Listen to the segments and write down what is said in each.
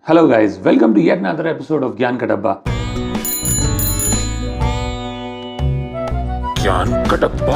Hello guys, welcome to yet another episode of Gyan Ka Dabba. Gyan Ka Dabba.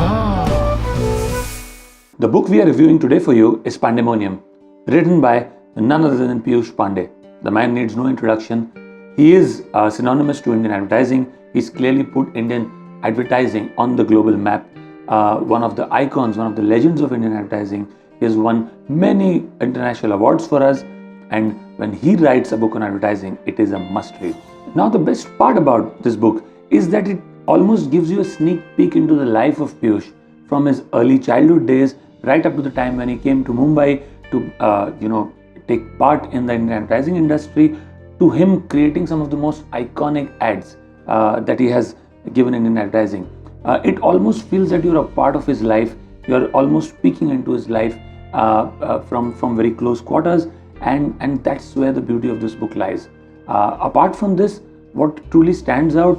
The book we are reviewing today for you is Pandeymonium, written by none other than Piyush Pandey. The man needs no introduction. He is synonymous to Indian advertising. He's clearly put Indian advertising on the global map. One of the icons, one of the legends of Indian advertising. He has won many international awards for us. And when he writes a book on advertising, it is a must read. Now, the best part about this book is that it almost gives you a sneak peek into the life of Piyush from his early childhood days right up to the time when he came to Mumbai to take part in the Indian advertising industry, to him creating some of the most iconic ads that he has given in Indian advertising. It almost feels that you're a part of his life. You're almost peeking into his life from very close quarters. And that's where the beauty of this book lies. Apart from this, what truly stands out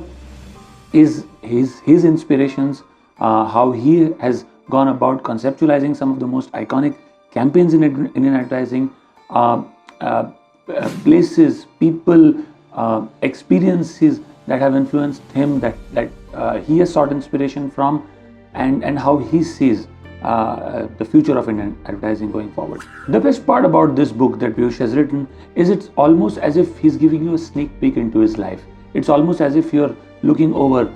is his inspirations, how he has gone about conceptualizing some of the most iconic campaigns in Indian advertising, places, people, experiences that have influenced him, that he has sought inspiration from, and how he sees the future of Indian advertising going forward. The best part about this book that Piyush has written is it's almost as if he's giving you a sneak peek into his life. It's almost as if you're looking over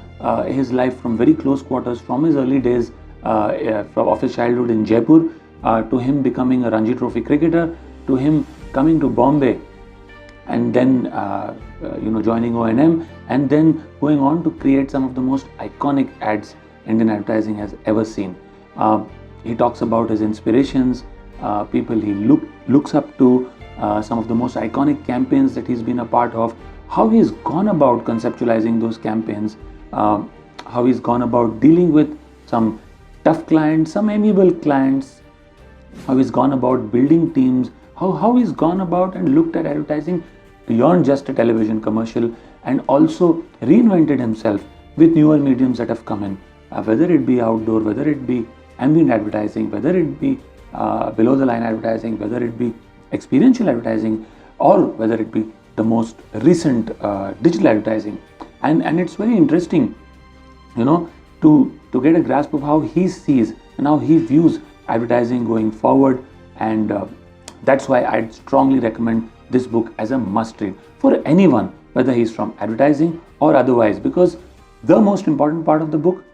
his life from very close quarters, from his early days of his childhood in Jaipur, to him becoming a Ranji Trophy cricketer, to him coming to Bombay and then joining O&M, and then going on to create some of the most iconic ads Indian advertising has ever seen. He talks about his inspirations, people he looks up to, some of the most iconic campaigns that he's been a part of, how he's gone about conceptualizing those campaigns, how he's gone about dealing with some tough clients, some amiable clients, how he's gone about building teams, how he's gone about and looked at advertising beyond just a television commercial, and also reinvented himself with newer mediums that have come in, whether it be outdoor, whether it be ambient advertising, whether it be below the line advertising, whether it be experiential advertising, or whether it be the most recent digital advertising. And it's very interesting, to get a grasp of how he sees and how he views advertising going forward. And that's why I'd strongly recommend this book as a must read for anyone, whether he's from advertising or otherwise, because the most important part of the book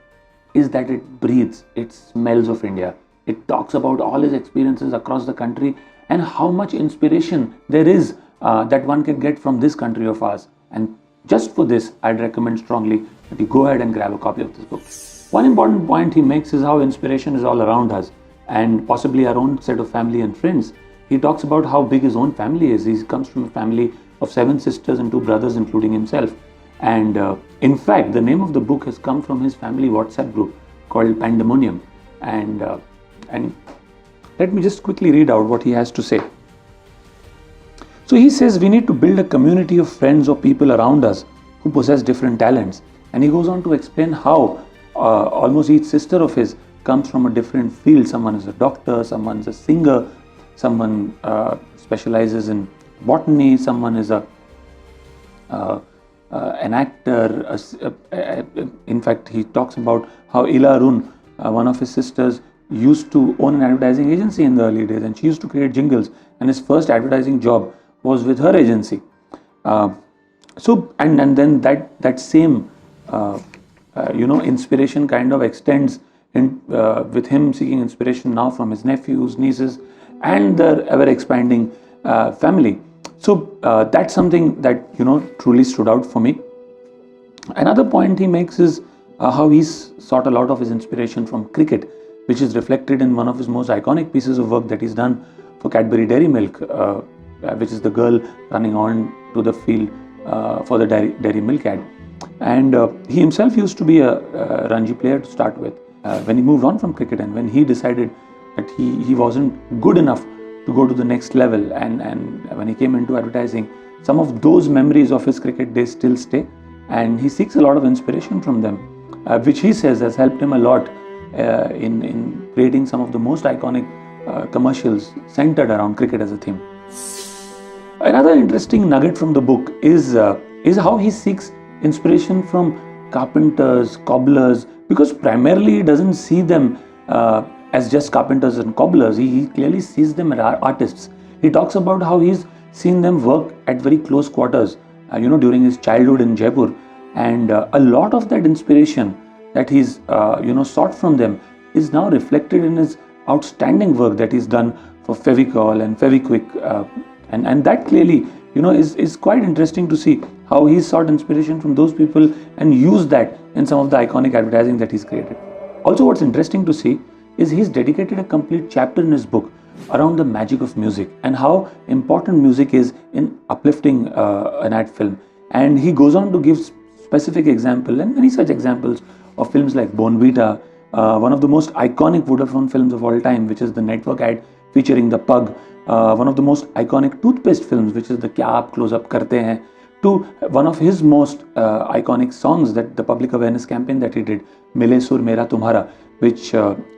is that it breathes, it smells of India. It talks about all his experiences across the country and how much inspiration there is that one can get from this country of ours. And just for this, I'd recommend strongly that you go ahead and grab a copy of this book. One important point he makes is how inspiration is all around us and possibly our own set of family and friends. He talks about how big his own family is. He comes from a family of 7 sisters and 2 brothers, including himself. And in fact, the name of the book has come from his family WhatsApp group called Pandeymonium. And let me just quickly read out what he has to say. So he says, we need to build a community of friends or people around us who possess different talents. And he goes on to explain how almost each sister of his comes from a different field. Someone is a doctor, someone is a singer, someone specializes in botany, someone is an actor. In fact, he talks about how Ila Arun, one of his sisters, used to own an advertising agency in the early days, and she used to create jingles, and his first advertising job was with her agency. And then that same inspiration kind of extends in with him seeking inspiration now from his nephews, nieces, and their ever expanding family. So that's something that truly stood out for me. Another point he makes is how he's sought a lot of his inspiration from cricket, which is reflected in one of his most iconic pieces of work that he's done for Cadbury Dairy Milk, which is the girl running on to the field for the dairy milk ad. And he himself used to be a Ranji player to start with. When he moved on from cricket and when he decided that he wasn't good enough to go to the next level, and when he came into advertising, some of those memories of his cricket days still stay, and he seeks a lot of inspiration from them, which he says has helped him a lot in creating some of the most iconic commercials centered around cricket as a theme. Another interesting nugget from the book is how he seeks inspiration from carpenters, cobblers, because primarily he doesn't see them as just carpenters and cobblers. He clearly sees them as artists. He talks about how he's seen them work at very close quarters, during his childhood in Jaipur, and a lot of that inspiration that he's sought from them is now reflected in his outstanding work that he's done for Fevicol and Fevikwik, and that clearly is quite interesting to see how he sought inspiration from those people and used that in some of the iconic advertising that he's created. Also, what's interesting to see is he's dedicated a complete chapter in his book around the magic of music and how important music is in uplifting an ad film. And he goes on to give specific example and many such examples of films like Bonvita, one of the most iconic Vodafone films of all time, which is the network ad featuring the pug, one of the most iconic toothpaste films, which is the Kya Aap Close Up Karte Hain, to one of his most iconic songs, that the public awareness campaign that he did, Mile Sur Mera Tumhara, which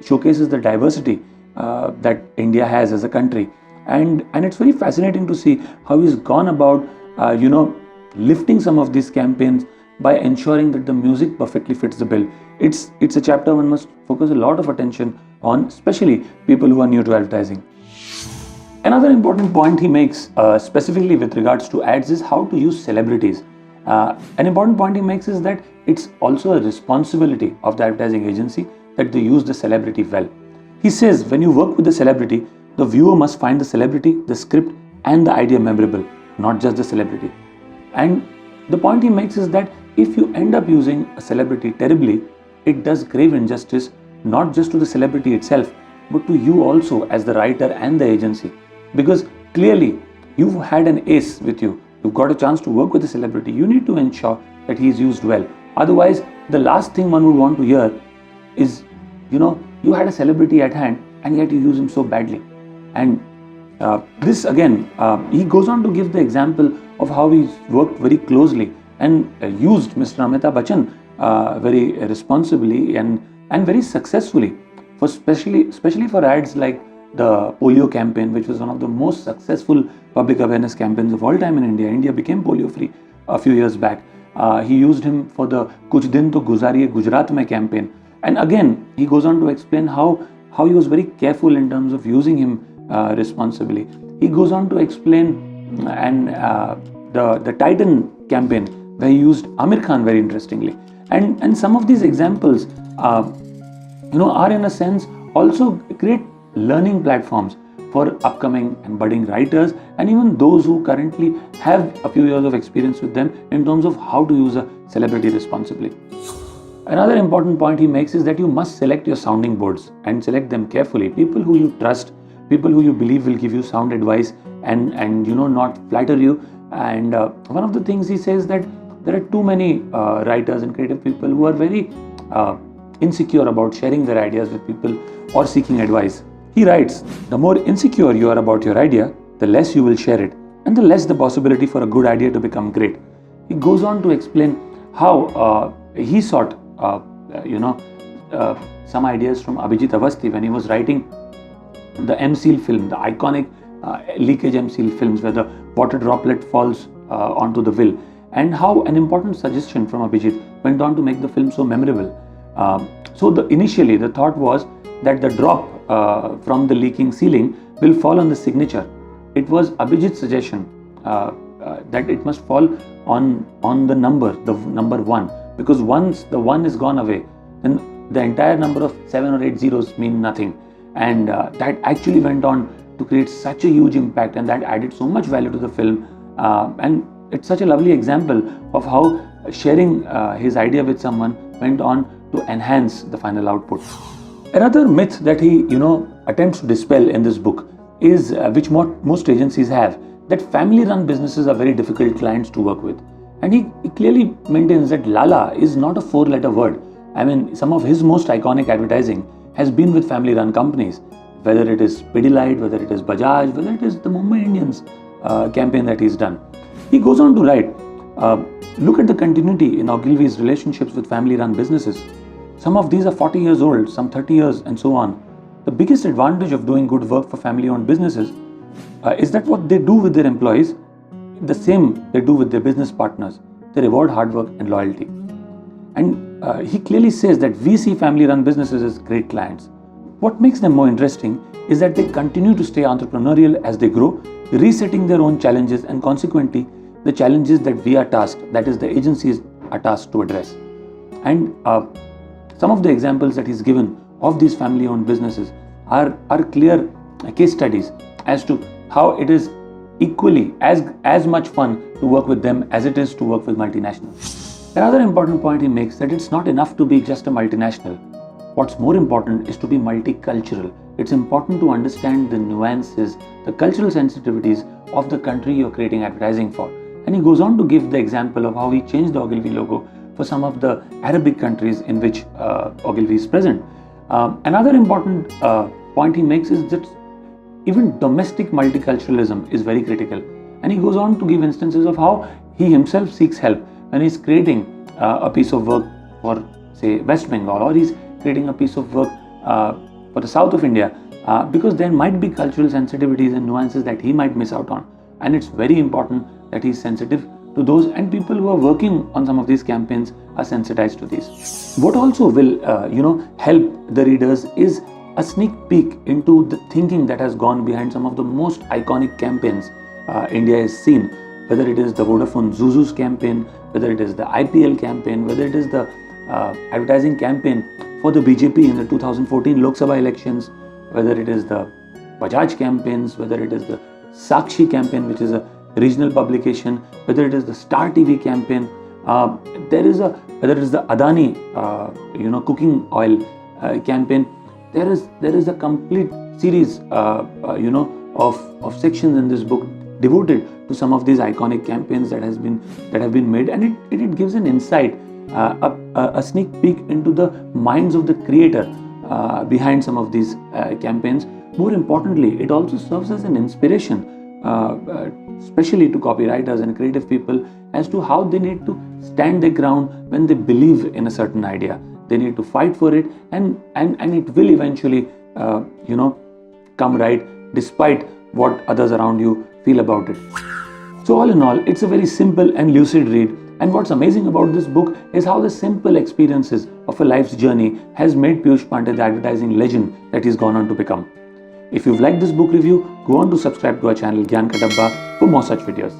showcases the diversity that India has as a country. And it's very fascinating to see how he's gone about lifting some of these campaigns by ensuring that the music perfectly fits the bill. It's a chapter one must focus a lot of attention on, especially people who are new to advertising. Another important point he makes specifically with regards to ads is how to use celebrities. An important point he makes is that it's also a responsibility of the advertising agency that they use the celebrity well. He says when you work with the celebrity, the viewer must find the celebrity, the script and the idea memorable, not just the celebrity. And the point he makes is that if you end up using a celebrity terribly, it does grave injustice not just to the celebrity itself, but to you also as the writer and the agency. Because clearly you've had an ace with you, you've got a chance to work with a celebrity, you need to ensure that he is used well. Otherwise, the last thing one would want to hear is, you had a celebrity at hand and yet you use him so badly. And this again, he goes on to give the example of how he's worked very closely and used Mr. Amitabh Bachchan very responsibly and very successfully, for especially for ads like the polio campaign, which was one of the most successful public awareness campaigns of all time in India. India became polio free a few years back. He used him for the Kuch Din To Guzariye Gujarat Mein campaign. And again, he goes on to explain how he was very careful in terms of using him responsibly. He goes on to explain the Titan campaign, where he used Amir Khan very interestingly. And some of these examples are in a sense also create learning platforms for upcoming and budding writers and even those who currently have a few years of experience with them in terms of how to use a celebrity responsibly. Another important point he makes is that you must select your sounding boards and select them carefully. People who you trust, people who you believe will give you sound advice and not flatter you. And one of the things he says that there are too many writers and creative people who are very insecure about sharing their ideas with people or seeking advice. He writes, the more insecure you are about your idea, the less you will share it and the less the possibility for a good idea to become great. He goes on to explain how he sought some ideas from Abhijit Awasthi when he was writing the M-Seal film, the iconic leakage M-Seal films where the water droplet falls onto the will, and how an important suggestion from Abhijit went on to make the film so memorable. Initially the thought was that the drop from the leaking ceiling will fall on the signature. It was Abhijit's suggestion that it must fall on the number 1, because once the 1 is gone away, then the entire number of 7 or 8 zeros mean nothing. And that actually went on to create such a huge impact, and that added so much value to the film. And it's such a lovely example of how sharing his idea with someone went on to enhance the final output. Another myth that he attempts to dispel in this book is which most agencies have, that family-run businesses are very difficult clients to work with. And he clearly maintains that Lala is not a 4-letter word. I mean, some of his most iconic advertising has been with family-run companies, whether it is Pidilite, whether it is Bajaj, whether it is the Mumbai Indians campaign that he's done. He goes on to write, look at the continuity in Ogilvy's relationships with family-run businesses. Some of these are 40 years old, some 30 years and so on. The biggest advantage of doing good work for family-owned businesses is that what they do with their employees the same they do with their business partners. They reward hard work and loyalty. And he clearly says that VC family-run businesses as great clients. What makes them more interesting is that they continue to stay entrepreneurial as they grow, resetting their own challenges and consequently the challenges that we are tasked, that is the agencies are tasked to address. And some of the examples that he's given of these family-owned businesses are clear case studies as to how it is equally as much fun to work with them as it is to work with multinationals. Another important point he makes that it's not enough to be just a multinational. What's more important is to be multicultural. It's important to understand the nuances, the cultural sensitivities of the country you're creating advertising for. And he goes on to give the example of how he changed the Ogilvy logo for some of the Arabic countries in which Ogilvy is present. Another important point he makes is that even domestic multiculturalism is very critical. And he goes on to give instances of how he himself seeks help when he's creating a piece of work for, say, West Bengal, or he's creating a piece of work for the south of India, because there might be cultural sensitivities and nuances that he might miss out on. And it's very important that he's sensitive to those, and people who are working on some of these campaigns are sensitized to these. What also will help the readers is a sneak peek into the thinking that has gone behind some of the most iconic campaigns India has seen, whether it is the Vodafone Zuzu's campaign, whether it is the IPL campaign, whether it is the advertising campaign for the BJP in the 2014 Lok Sabha elections, whether it is the Bajaj campaigns, whether it is the Sakshi campaign, which is a regional publication, whether it is the Star TV campaign, whether it is the Adani cooking oil campaign. There is a complete series of sections in this book devoted to some of these iconic campaigns that have been made, and it gives an insight, a sneak peek into the minds of the creator behind some of these campaigns. More importantly, it also serves as an inspiration, especially to copywriters and creative people, as to how they need to stand their ground when they believe in a certain idea. They need to fight for it, and it will eventually come right despite what others around you feel about it. So all in all, it's a very simple and lucid read, and what's amazing about this book is how the simple experiences of a life's journey has made Piyush Pandey the advertising legend that he's gone on to become. If you've liked this book review, go on to subscribe to our channel Gyan Ka Dabba for more such videos.